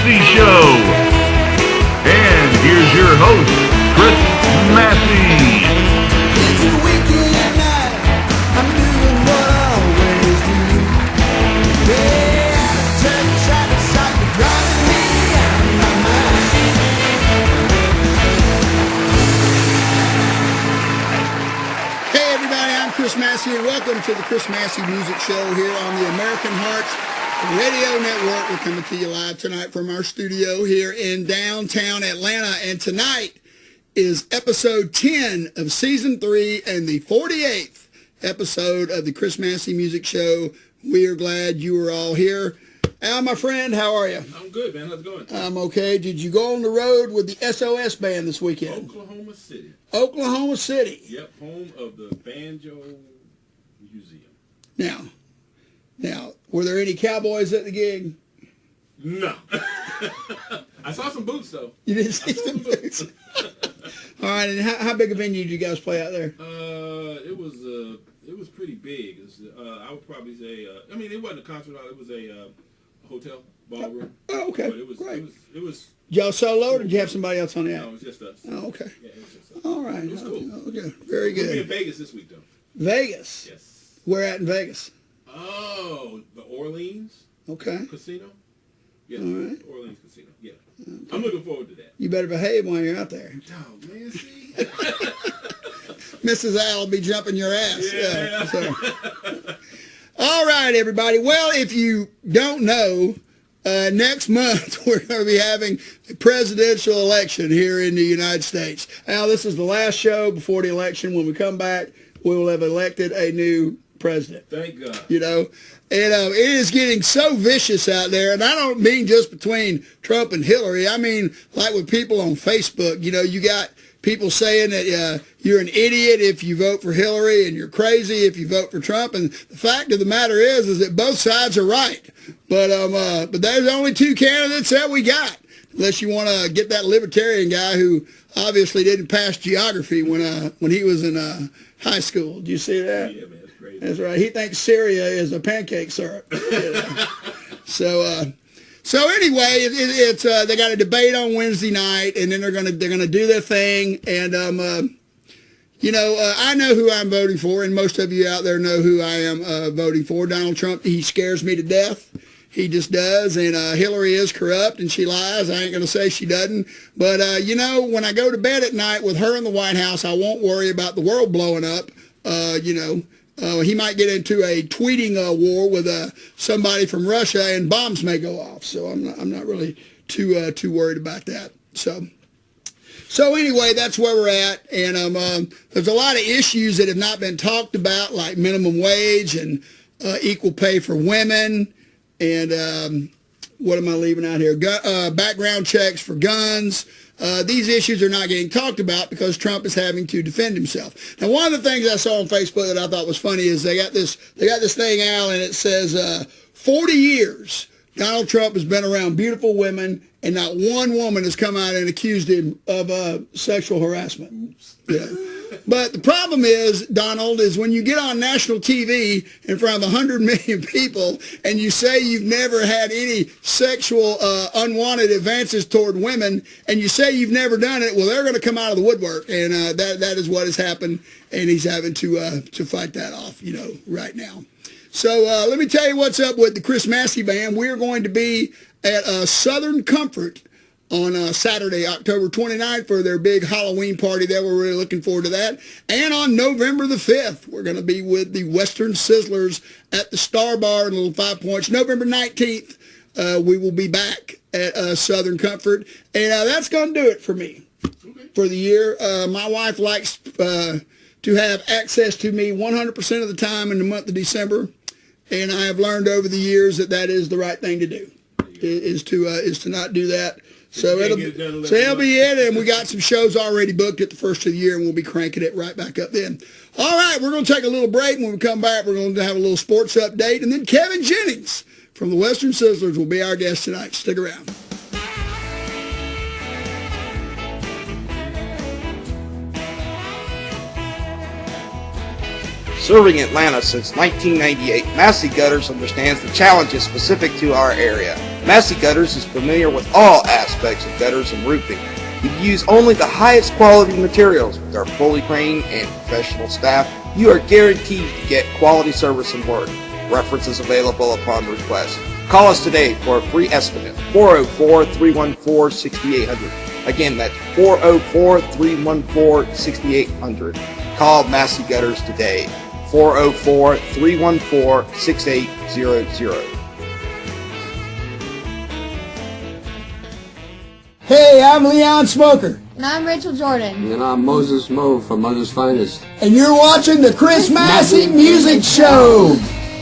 Massey Show. And here's your host, Chris Massey. It's a weekend night. I'm doing what I always do. Yeah, turn side to side, you're driving me out of my mind. Hey everybody, I'm Chris Massey and welcome to the Chris Massey Music Show here on the American Hearts Radio Network. We're coming to you live tonight from our studio here in downtown Atlanta, and tonight is episode 10 of season 3 and the 48th episode of the Chris Massey Music Show. We are glad you are all here. Al, my friend, how are you? I'm good, man. How's it going? I'm okay. Did you go on the road with the SOS band this weekend? Oklahoma City. Oklahoma City. Yep, home of the Banjo Museum. Now, were there any cowboys at the gig? No. I saw some boots, though. You didn't see some boots? All right, and how big a venue did you guys play out there? It was pretty big. I would probably say, I mean, it wasn't a concert hall. It was a hotel ballroom. Oh, okay. But it was great. It was. Y'all solo, or did you have somebody else on the act? No, it was just us. Oh, okay. Yeah, it was just us. All right. It was cool. Okay. Very We'll be in good. Vegas this week, though. Vegas? Yes. Where at in Vegas? Oh, the Orleans Okay. Casino. Yeah, All right. Orleans Casino. Yeah. Okay. I'm looking forward to that. You better behave while you're out there. Oh, man, see? Mrs. Al will be jumping your ass. Yeah. So. All right, everybody. Well, if you don't know, next month we're going to be having a presidential election here in the United States. Al, this is the last show before the election. When we come back, we will have elected a new president. Thank God. You know, and it is getting so vicious out there, and I don't mean just between Trump and Hillary. I mean, like with people on Facebook, you know, you got people saying that you're an idiot if you vote for Hillary and you're crazy if you vote for Trump. And the fact of the matter is that both sides are right. But there's only two candidates that we got, unless you want to get that libertarian guy who obviously didn't pass geography when he was in high school. Do you see that? Yeah, man, that's crazy. That's right. He thinks Syria is a pancake syrup. So anyway, it's they got a debate on Wednesday night, and then they're gonna do their thing. And I know who I'm voting for, and most of you out there know who I am voting for. Donald Trump. He scares me to death. He just does. And Hillary is corrupt, and she lies. I ain't gonna say she doesn't. But when I go to bed at night with her in the White House, I won't worry about the world blowing up. He might get into a tweeting war with somebody from Russia, and bombs may go off. So I'm not really too worried about that. So anyway, that's where we're at. And there's a lot of issues that have not been talked about, like minimum wage and equal pay for women. And what am I leaving out here? Background checks for guns. These issues are not getting talked about because Trump is having to defend himself. Now, one of the things I saw on Facebook that I thought was funny is they got this thing out, and it says 40 years Donald Trump has been around beautiful women, and not one woman has come out and accused him of sexual harassment. Yeah. But the problem is, Donald, is when you get on national TV in front of 100 million people and you say you've never had any sexual unwanted advances toward women, and you say you've never done it, well, they're going to come out of the woodwork, and that is what has happened, and he's having to fight that off, right now. So let me tell you what's up with the Chris Massey Band. We're going to be at Southern Comfort on Saturday, October 29th for their big Halloween party there. We're really looking forward to that. And on November the 5th, we're going to be with the Western Sizzlers at the Star Bar in Little Five Points. November 19th, we will be back at Southern Comfort. And that's going to do it for me for the year. My wife likes to have access to me 100% of the time in the month of December. And I have learned over the years that is the right thing to do, is to not do that. So it'll be it, and we got some shows already booked at the first of the year, and we'll be cranking it right back up then. All right, we're going to take a little break. When we come back, we're going to have a little sports update, and then Kevin Jennings from the Western Sizzlers will be our guest tonight. Stick around. Serving Atlanta since 1998, Massey Gutters understands the challenges specific to our area. Massey Gutters is familiar with all aspects of gutters and roofing. We use only the highest quality materials. With our fully trained and professional staff, you are guaranteed to get quality service and work. References available upon request. Call us today for a free estimate. 404-314-6800. Again, that's 404-314-6800. Call Massey Gutters today. 404-314-6800. Hey, I'm Leon Smoker. And I'm Rachel Jordan. And I'm Moses Moe from Mother's Finest. And you're watching the Chris Massey Music Show.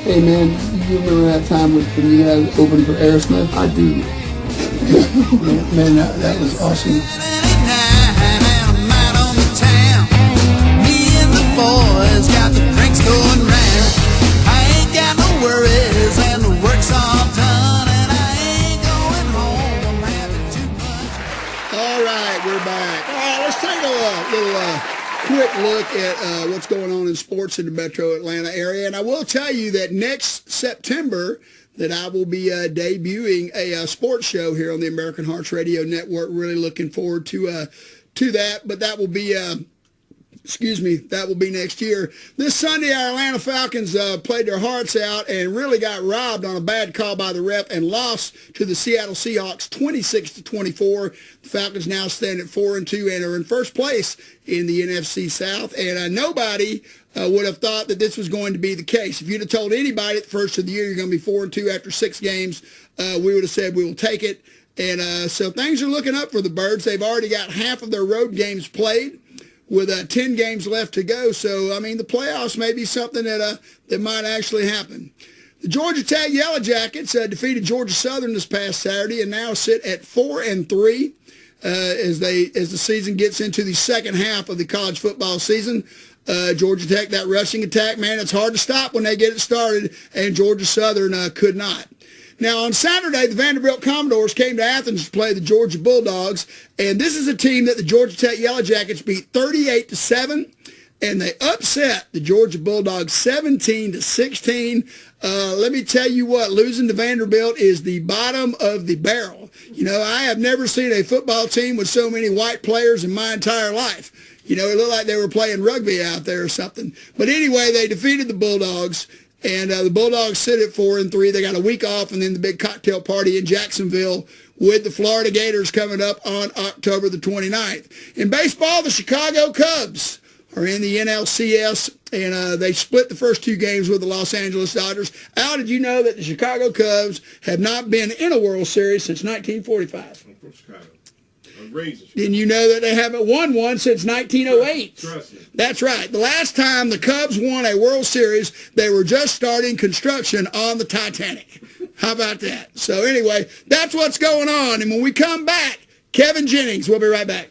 Hey man, you remember that time when you guys opened for Aerosmith? I do. Man, that was awesome. Boys got the drinks going round. I ain't got no worries and the work's all done, and I ain't going home. I'm having too much. All right, we're back. All right, let's take a little quick look at what's going on in sports in the Metro Atlanta area. And I will tell you that next September that I will be debuting a sports show here on the American Hearts Radio Network. Really looking forward to that, but that will be that will be next year. This Sunday, our Atlanta Falcons played their hearts out and really got robbed on a bad call by the ref and lost to the Seattle Seahawks 26-24. The Falcons now stand at 4-2 and are in first place in the NFC South. And nobody would have thought that this was going to be the case. If you'd have told anybody at the first of the year you're going to be 4-2 after 6 games, we would have said we will take it. And so things are looking up for the Birds. They've already got half of their road games played, with 10 games left to go. So, I mean, the playoffs may be something that might actually happen. The Georgia Tech Yellow Jackets defeated Georgia Southern this past Saturday and now sit at 4-3 as the season gets into the second half of the college football season. Georgia Tech, that rushing attack, man, it's hard to stop when they get it started, and Georgia Southern could not. Now, on Saturday, the Vanderbilt Commodores came to Athens to play the Georgia Bulldogs, and this is a team that the Georgia Tech Yellow Jackets beat 38-7, and they upset the Georgia Bulldogs 17-16. Let me tell you what, losing to Vanderbilt is the bottom of the barrel. You know, I have never seen a football team with so many white players in my entire life. You know, it looked like they were playing rugby out there or something. But anyway, they defeated the Bulldogs. And the Bulldogs sit at 4-3. They got a week off, and then the big cocktail party in Jacksonville with the Florida Gators coming up on October the 29th. In baseball, the Chicago Cubs are in the NLCS, and they split the first 2 games with the Los Angeles Dodgers. Al, did you know that the Chicago Cubs have not been in a World Series since 1945? I'm from Chicago. Raised. Didn't you know that they haven't won one since 1908? Trust me. That's right. The last time the Cubs won a World Series, they were just starting construction on the Titanic. How about that? So anyway, that's what's going on. And when we come back, Kevin Jennings. We'll be right back.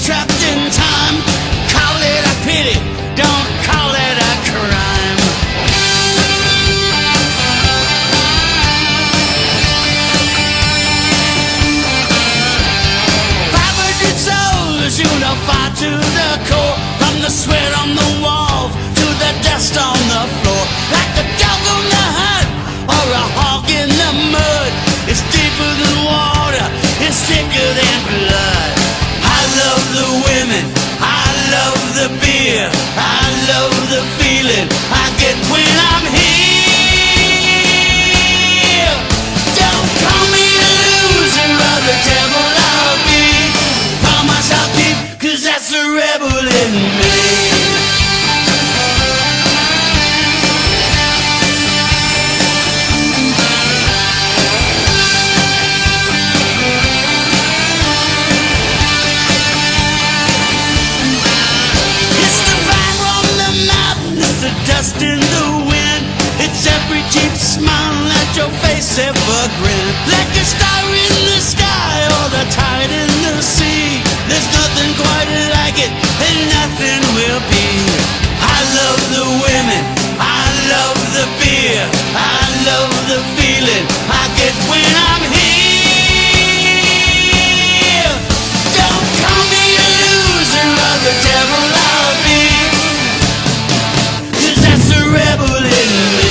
Trapped in time, call it a pity, don't call it a crime. 500 souls unified to the core, from the sweat on the walls to the dust on the floor. Like a dog on the hunt or a hawk in the mud, it's deeper than water, it's thicker than blood. I love the women, I love the beer, I love the feeling I get when I'm here. Don't call me a loser or the devil I'll be. Promise I'll keep, 'cause that's the rebel in me. Dust in evergreen. Like a star in the sky or the tide in the sea. There's nothing quite like it, and nothing will be. I love the women, I love the beer, I love the feeling I get when I'm here. Don't call me a loser or the devil I'll be, 'cause that's the rebel in me.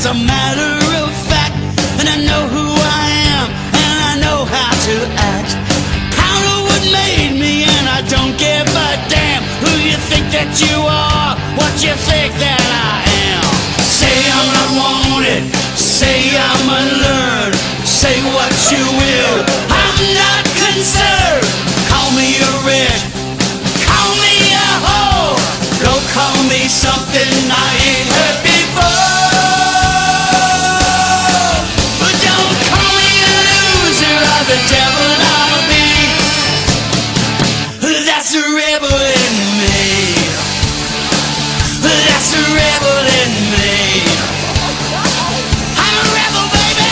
As a matter of fact, and I know who I am, and I know how to act. Proud of what made me, and I don't give a damn who you think that you are, what you think that I am. Say I'm not wanted, say I'm unlearned, say what you will, I'm not concerned. Call me a wretch, call me a hoe, go call me something I ain't heard before. The devil I'll be, that's a rebel in me, that's a rebel in me, I'm a rebel, baby.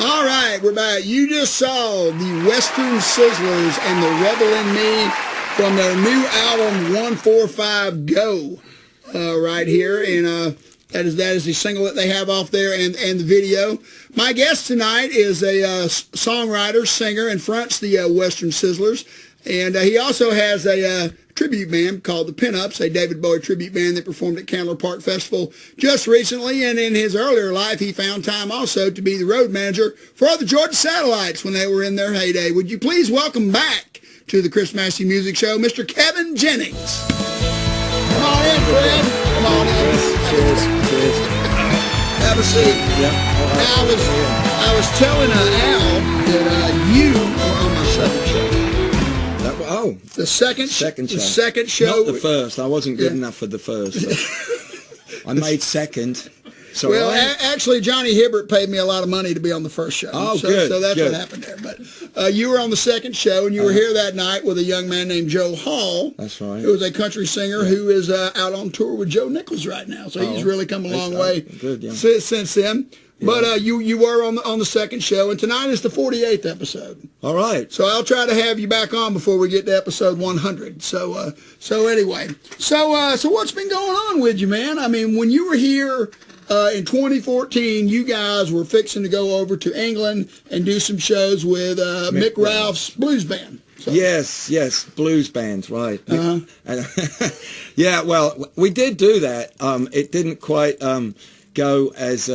All right, we're back. You just saw the Western Sizzlers and the Rebel in Me from their new album 145 Go right here, and that is the single that they have off there and the video. My guest tonight is a songwriter, singer, and fronts the Western Sizzlers, and he also has a tribute band called the Pinups, a David Bowie tribute band that performed at Candler Park Festival just recently, and in his earlier life he found time also to be the road manager for the Georgia Satellites when they were in their heyday. Would you please welcome back to the Chris Massey Music Show, Mr. Kevin Jennings. Come on in, Fred. Come on in. Cheers. Have a seat. Yep. Now, I was telling Al that you were on my second show. The second show. The second show. Not the first. I wasn't good enough for the first. So. I made second. So well, actually, Johnny Hibbert paid me a lot of money to be on the first show. Oh, good. So that's good. what happened there. But you were on the second show, and you were here that night with a young man named Joe Hall. That's right. Who is a country singer who is out on tour with Joe Nichols right now. So he's really come a long way since then. But you were on the second show, and tonight is the 48th episode. All right. So I'll try to have you back on before we get to episode 100. So anyway, so what's been going on with you, man? I mean, when you were here in 2014, you guys were fixing to go over to England and do some shows with Mick Ralph's blues band. So. Yes, blues bands, right. Yeah, well, we did do that. It didn't quite go as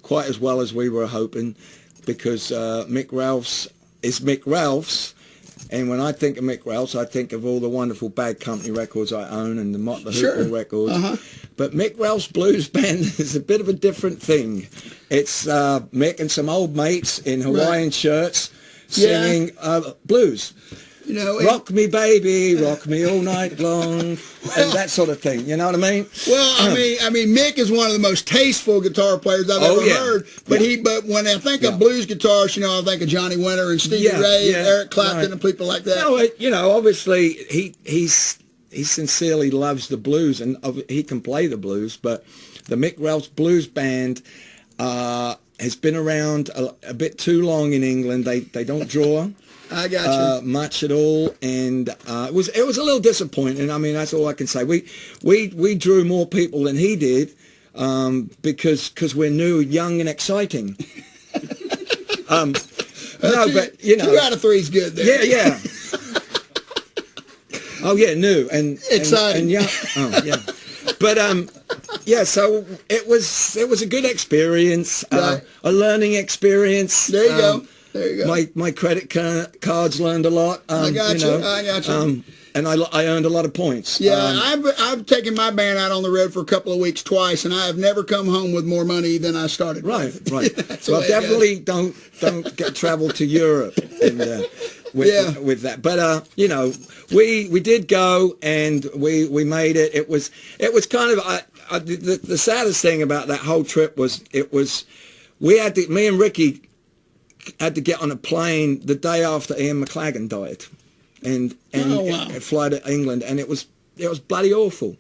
quite as well as we were hoping, because Mick Ralph's is Mick Ralph's, and when I think of Mick Ralph's, I think of all the wonderful Bad Company records I own and the Mott the Hoople records. But Mick Ralph's Blues Band is a bit of a different thing. It's Mick and some old mates in Hawaiian shirts singing blues. You know, rock me, baby, rock me all night long, and that sort of thing. You know what I mean? Well, I mean, Mick is one of the most tasteful guitar players I've ever heard. But but when I think of blues guitarists, you know, I think of Johnny Winter and Stevie Ray, and Eric Clapton, and people like that. No, you know, obviously he sincerely loves the blues, and he can play the blues. But the Mick Ralph's Blues Band has been around a bit too long in England. They don't draw. I got you. Much at all, and it was a little disappointing. I mean, that's all I can say. We drew more people than he did because we're new, young, and exciting. No, but you know, 2 out of 3 is good there. Yeah. Oh yeah, new and exciting. and young. Oh yeah, but yeah. So it was a good experience, right. A learning experience. There you go. There you go. My credit cards learned a lot. I got you. I got you. And I earned a lot of points. Yeah, I've taken my band out on the road for a couple of weeks twice, and I have never come home with more money than I started. Right. Well, definitely don't travel to Europe and, with that. But you know, we did go and we made it. It was kind of the saddest thing about that whole trip was me and Ricky had to get on a plane the day after Ian McLagan died, and fly to England, and it was bloody awful.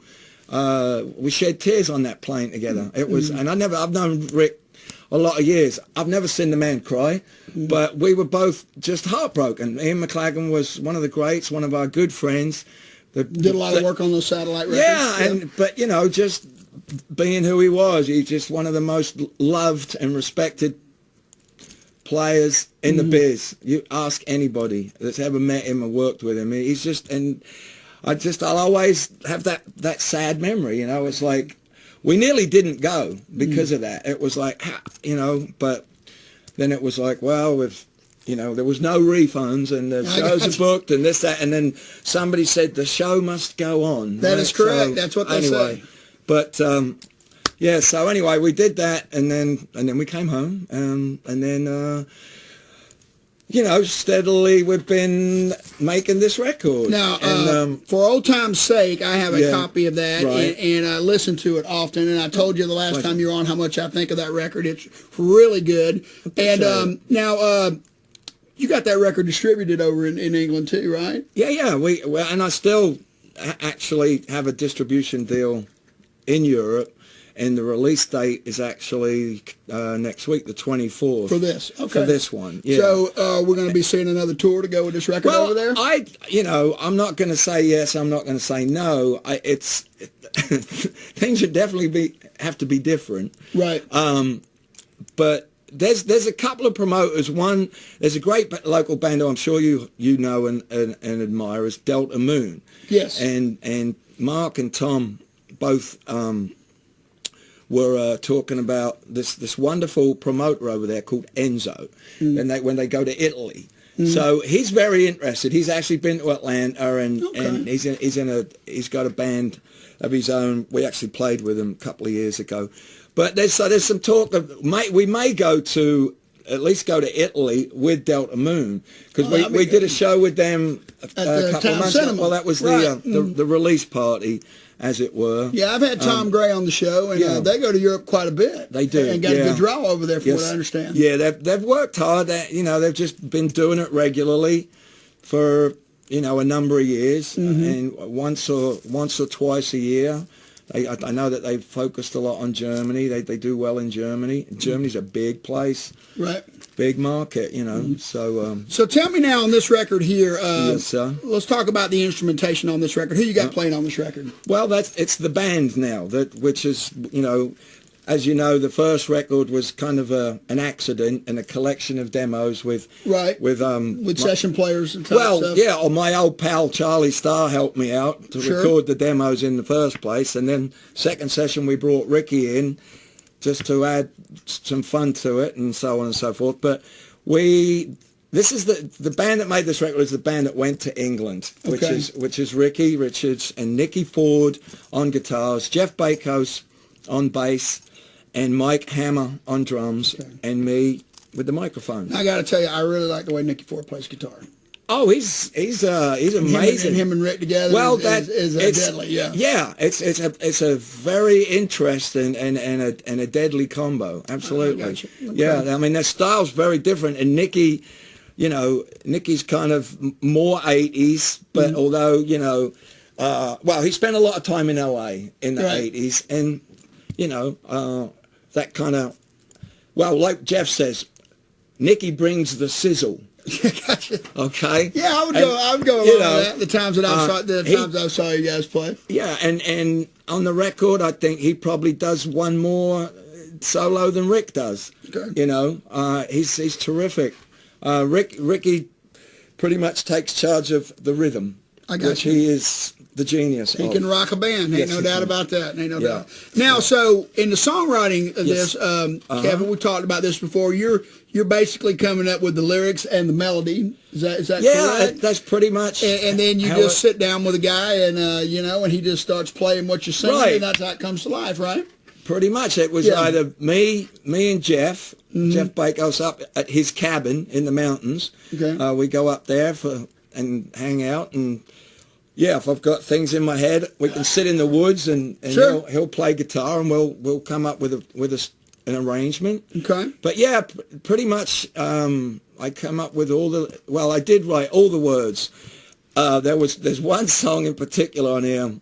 We shed tears on that plane together. It was, and I've known Rick a lot of years. I've never seen the man cry, but we were both just heartbroken. Ian McLagan was one of the greats, one of our good friends. Did a lot of work on those satellite records. But you know, just being who he was, he's just one of the most loved and respected players in the biz. You ask anybody that's ever met him or worked with him, he's just, and I'll always have that sad memory, you know. It's like we nearly didn't go because of that. It was like, you know, but then it was like, well, there was no refunds and the shows are booked and this, that, and then somebody said the show must go on. That is correct. That's what they say. But yeah, so anyway, we did that, and then we came home, and then you know, steadily we've been making this record. Now, for old time's sake, I have a copy of that, and I listen to it often. And I told you the last time you were on how much I think of that record. It's really good. And now, you got that record distributed over in England too, right? Yeah. And I still actually have a distribution deal in Europe. And the release date is actually next week, the 24th. For this, okay. For this one, yeah. So we're going to be seeing another tour to go with this record over there? I'm not going to say yes, I'm not going to say no. Things would definitely have to be different. Right. But there's a couple of promoters. One, there's a great local band who I'm sure you know and admire, is Delta Moon. Yes. And Mark and Tom both were talking about this wonderful promoter over there called Enzo, and when they go to Italy. So he's very interested. He's actually been to Atlanta, and he's got a band of his own. We actually played with him a couple of years ago. But there's some talk of we may at least go to Italy with Delta Moon, because we did a show with them a couple of months ago. Well, that was the release party, as it were. Yeah, I've had Tom Gray on the show, and they go to Europe quite a bit. They do, and got a good draw over there, from what I understand. Yeah, they've worked hard. They've just been doing it regularly for a number of years, and once or twice a year. I know that they've focused a lot on Germany. They do well in Germany. Germany's a big place, right? Big market, So. So tell me now on this record here. Yes, sir. Let's talk about the instrumentation on this record. Who you got playing on this record? Well, it's the band now, which is as you know, the first record was kind of an accident and a collection of demos with session players and stuff. Yeah, my old pal Charlie Starr helped me out to record the demos in the first place, and then second session we brought Ricky in just to add some fun to it and so on and so forth. But this is the band that made this record is the band that went to England, which is Ricky Richards and Nicky Ford on guitars, Jeff Bakos on bass, and Mike Hammer on drums, and me with the microphone. I got to tell you, I really like the way Nicky Ford plays guitar. Oh, he's amazing. Him and Rick together is deadly. Yeah. Yeah, it's a very interesting and a deadly combo. Absolutely. Okay. Yeah, I mean their style's very different. And Nicky, Nicky's kind of more 80s, but although well, he spent a lot of time in LA in the 80s, and that kind of, well, like Jeff says, Nicky brings the sizzle. Gotcha. Okay. Yeah, I would go along with that. The times that I saw you guys play. Yeah, and on the record, I think he probably does one more solo than Rick does. Okay. He's terrific. Ricky pretty much takes charge of the rhythm, which he is the genius. He can rock a band. Ain't no doubt about that. Ain't no doubt. Now, so in the songwriting of this, Kevin, we talked about this before. You're basically coming up with the lyrics and the melody. Is that correct? Yeah, that's pretty much. And then you just sit down with a guy, and and he just starts playing what you're singing, and that's how it comes to life, right? Pretty much. It was either me and Jeff. Jeff Bakos up at his cabin in the mountains. Okay. We go up there and hang out, and if I've got things in my head, we can sit in the woods, and he'll play guitar, and we'll come up with an arrangement. Okay. But yeah, pretty much I come up with I did write all the words. There's one song in particular on here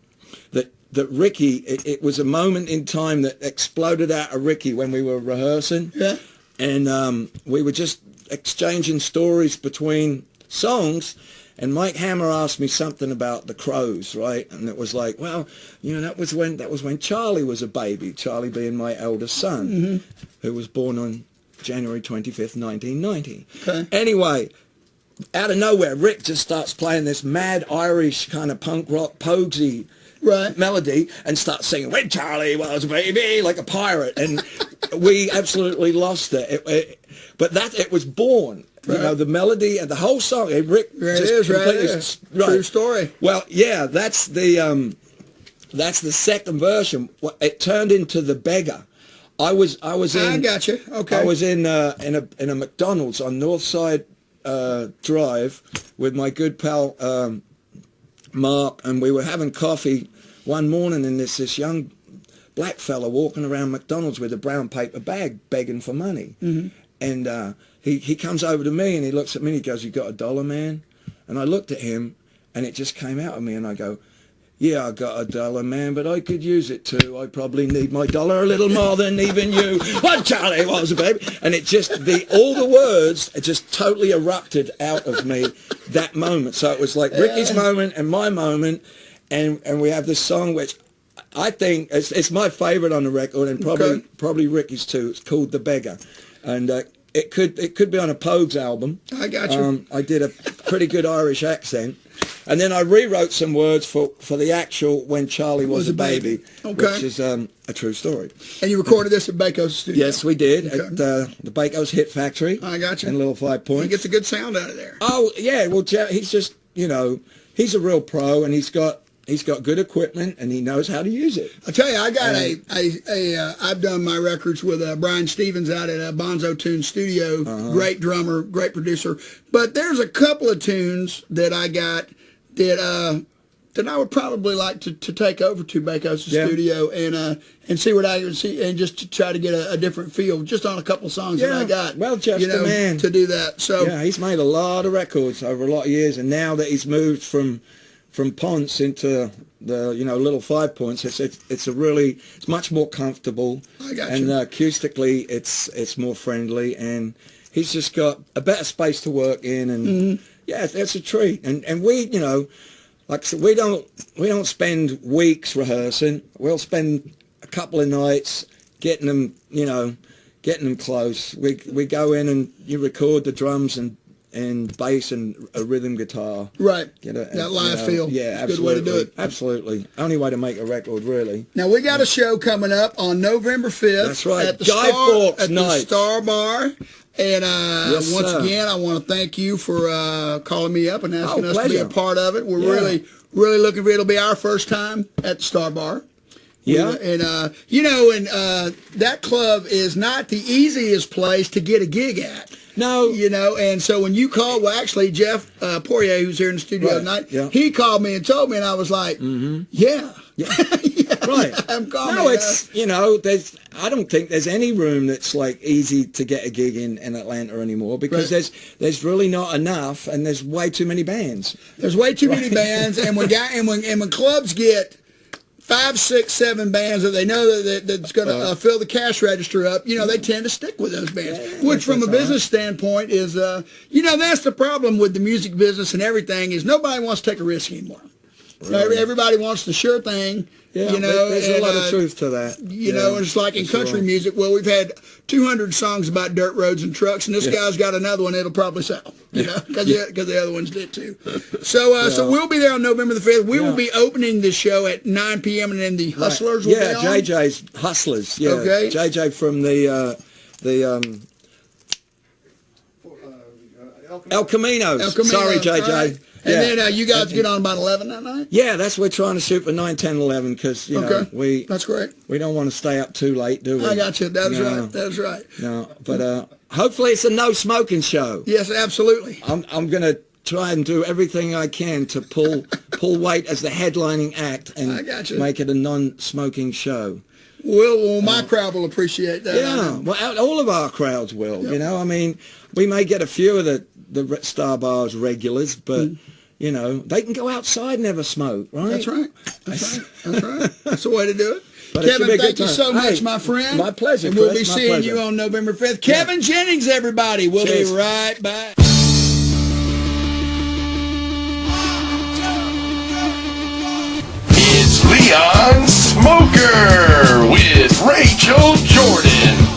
that Ricky, it was a moment in time that exploded out of Ricky when we were rehearsing. Yeah. And we were just exchanging stories between songs, and Mike Hammer asked me something about the Crows, right? And it was like, well, that was when Charlie was a baby, Charlie being my eldest son, who was born on January 25th, 1990. Okay. Anyway, out of nowhere, Rick just starts playing this mad Irish kind of punk rock pogsy melody and starts singing "When Charlie Was a Baby" like a pirate, and we absolutely lost it. But it was born. The melody and the whole song. Rick True story. Well, yeah, that's the second version. It turned into the Beggar. I was in. I got you. Okay. I was in a McDonald's on Northside Drive with my good pal Mark, and we were having coffee one morning, and there's this young black fella walking around McDonald's with a brown paper bag begging for money. And he comes over to me, and he looks at me, and he goes, "You got $1, man?" And I looked at him, and it just came out of me, and I go, "Yeah, I got $1, man, but I could use it too. I probably need my dollar a little more than even you. But Charlie was a baby." And it just, all the words, it just totally erupted out of me that moment. So it was like Ricky's moment and my moment, and we have this song which I think it's my favorite on the record, and probably Ricky's too. It's called "The Beggar," and it could be on a Pogues album. I got you. I did a pretty good Irish accent. And then I rewrote some words for the actual "When Charlie Was a Baby," which is a true story. And you recorded this at Bakos Studio? Yes, we did, at the Bakos Hit Factory. I got you. In Little 5 Points. He gets a good sound out of there. Oh, yeah. Well, he's just, he's a real pro, and he's got good equipment, and he knows how to use it. I'll tell you, I got I've done my records with Brian Stevens out at Bonzo Tune Studio. Great drummer, great producer. But there's a couple of tunes that I got that I would probably like to take over to Bakos Studio and see what I can see, and just to try to get a different feel just on a couple songs that I got. Well, Jeff's the man to do that. So he's made a lot of records over a lot of years, and now that he's moved from Ponce into the Little 5 Points, it's much more comfortable. I got and you. Acoustically it's more friendly, and he's just got a better space to work in, and it's a treat. And we, like I said, we don't spend weeks rehearsing. We'll spend a couple of nights getting them close. We go in and you record the drums and bass and a rhythm guitar. Right. That live feel. Yeah, absolutely. Good way to do it. Absolutely. Only way to make a record, really. Now, we got a show coming up on November 5th. That's right. At the Guy Fawkes Night. The Star Bar. And once again, I want to thank you for calling me up and asking us to be a part of it. We're really looking for it. It'll be our first time at the Star Bar. Yeah. And, that club is not the easiest place to get a gig at. No. And so when you called, well, actually, Jeff Poirier, who's here in the studio tonight, he called me and told me, and I was like, yeah. Right. I'm calling. No, it's, I don't think there's any room that's like easy to get a gig in Atlanta anymore because there's really not enough, and there's way too many bands. There's way too many bands, and when clubs get 5, 6, 7 bands that they know that's going to fill the cash register up, they tend to stick with those bands. Which, from a business standpoint, is that's the problem with the music business and everything is nobody wants to take a risk anymore. Really? Everybody wants the sure thing. Yeah, there's a lot of truth to that. It's like in country music. Well, we've had 200 songs about dirt roads and trucks, and this guy's got another one that'll probably sell. Because the other ones did too. So we'll be there on November the 5th. We will be opening the show at 9 p.m. and then the Hustlers will be on. JJ's Hustlers. Yeah, okay. JJ from the El Camino. Sorry, JJ. Right. And then you guys get on about 11 that night? Yeah, that's what we're trying to shoot for 9, 10, 11 because, that's great. We don't want to stay up too late, do we? I got you. That's right. No, but hopefully it's a no-smoking show. Yes, absolutely. I'm going to try and do everything I can to pull weight as the headlining act and make it a non-smoking show. Well, my crowd will appreciate that. Yeah, well, all of our crowds will, I mean, we may get a few of the Star Bar's regulars, but... they can go outside and never smoke, right? That's right. That's right. That's the way to do it. But Kevin, thank you so much, my friend. My pleasure, and we'll be seeing you on November 5th. Kevin Jennings, everybody. We'll be right back. It's Leon Smoker with Rachel Jordan.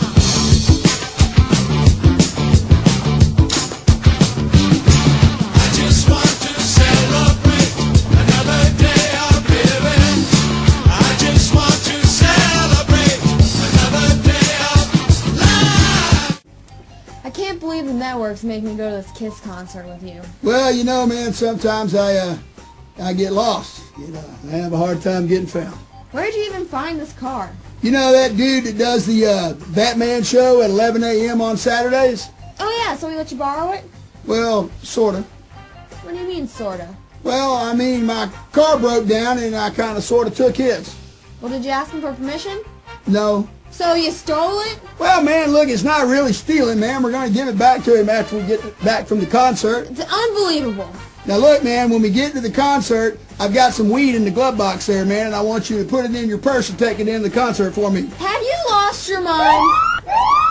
I can't believe the networks make me go to this Kiss concert with you. Well, man, sometimes I get lost. I have a hard time getting found. Where'd you even find this car? That dude that does the Batman show at 11 a.m. on Saturdays? Oh, yeah, so he let you borrow it? Well, sort of. What do you mean, sort of? Well, I mean, my car broke down and I kind of sort of took his. Well, did you ask him for permission? No. So you stole it? Well, man, look, it's not really stealing, man. We're going to give it back to him after we get back from the concert. It's unbelievable. Now, look, man, when we get to the concert, I've got some weed in the glove box there, man, and I want you to put it in your purse and take it into the concert for me. Have you lost your mind?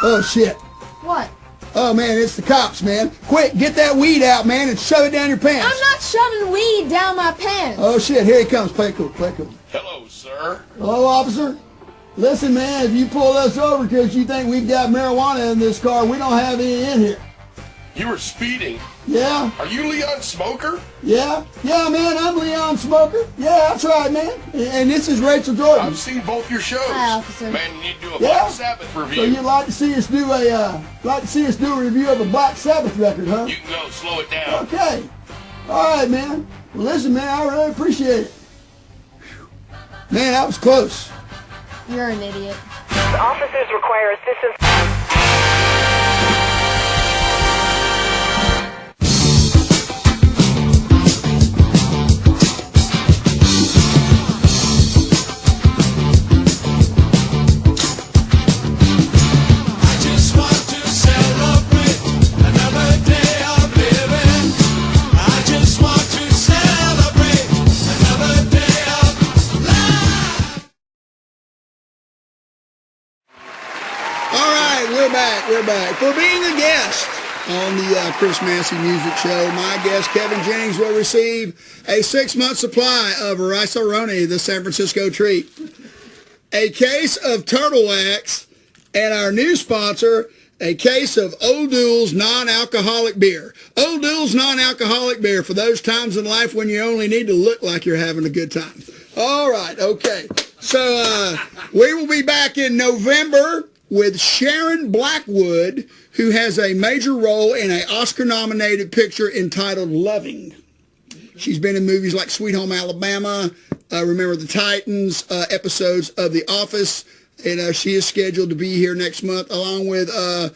Oh, shit. What? Oh, man, it's the cops, man. Quick, get that weed out, man, and shove it down your pants. I'm not shoving weed down my pants. Oh, shit, here he comes. Play cool, play cool. Hello, sir. Hello, officer. Listen, man, if you pull us over because you think we've got marijuana in this car, we don't have any in here. You were speeding. Yeah. Are you Leon Smoker? Yeah. Yeah, man, I'm Leon Smoker. Yeah, that's right, man. And this is Rachel Jordan. I've seen both your shows. Hi, officer. Man, you need to do a Black Sabbath review. So you'd like to see us do a review of a Black Sabbath record, huh? You can go slow it down. Okay. All right, man. Well, listen, man, I really appreciate it. Man, that was close. You're an idiot. Officers require assistance. We're back. For being a guest on the Chris Massey Music Show, my guest Kevin Jennings will receive a 6-month supply of Rice-A-Roni, the San Francisco treat, a case of Turtle Wax, and our new sponsor, a case of Old Duel's non-alcoholic beer. Old Duel's non-alcoholic beer for those times in life when you only need to look like you're having a good time. All right, okay. So we will be back in November with Sharon Blackwood, who has a major role in an Oscar-nominated picture entitled Loving. She's been in movies like Sweet Home Alabama, Remember the Titans episodes of The Office. And she is scheduled to be here next month, along with a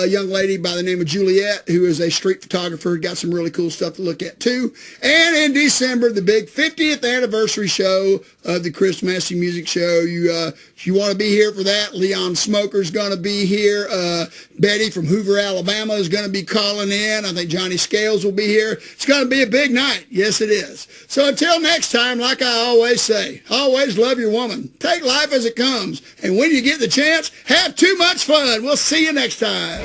young lady by the name of Juliet, who is a street photographer. Got some really cool stuff to look at, too. And in December, the big 50th anniversary show of the Chris Massey Music Show. You want to be here for that? Leon Smoker's going to be here. Betty from Hoover, Alabama is going to be calling in. I think Johnny Scales will be here. It's going to be a big night. Yes, it is. So until next time, like I always say, always love your woman. Take life as it comes. And when you get the chance, have too much fun. We'll see you next time.